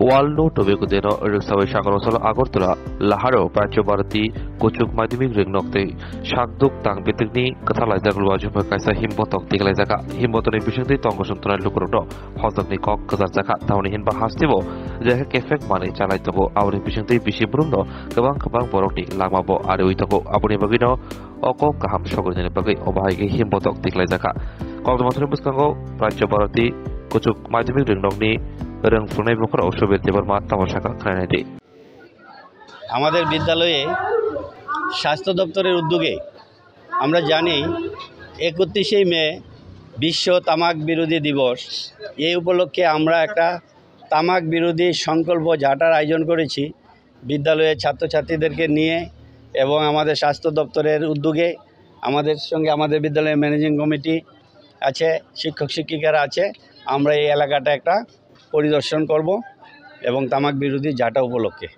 Walno Tobacco Deno Riksawai Shakarosal Agortala Laharo Pancho Bharati Kuchuk Madhyamik Ringnokte Shakduk Tang Bitirni Kathalajak Lwajuma Kaisa Himbotok Tiglajaka Himbotoni Bishunti Tongosuntona Lukurono Hosakni Kok Kazarjaka Tauni Hinba Hastibo Jahe Kefek Mane Chalaitabo Auri Bishunti Bishibrundo Kabang Borokni Lamabo Aruitako Abuni Bagino Oko Kaham Shogurin Bagi Obahagi Himbotok Tiglajaka Kogdamatoni Buskango Pancho Bharati Kuchuk Madhyamik Ringnokni রং ফুনাই বকর অসবের দেবার মা তামাশাকা খানাইতে আমাদের বিদ্যালয়ে স্বাস্থ্য দপ্তরের উদ্যোগে আমরা জানি 31শে মে বিশ্ব তামাক বিরোধী দিবস। এই উপলক্ষে আমরা একটা তামাক বিরোধী সংকল্প যাত্রার আয়োজন করেছি বিদ্যালয়ের ছাত্রছাত্রীদেরকে নিয়ে এবং আমাদের স্বাস্থ্য দপ্তরের উদ্যোগে আমাদের সঙ্গে আমাদের বিদ্যালয়ের ম্যানেজিং কমিটি আছে, শিক্ষক শিক্ষিকারা আছে। আমরা এই এলাকাটা একটা পরিদর্শন করব এবং তামাক বিরোধী যাত্রা উপলক্ষে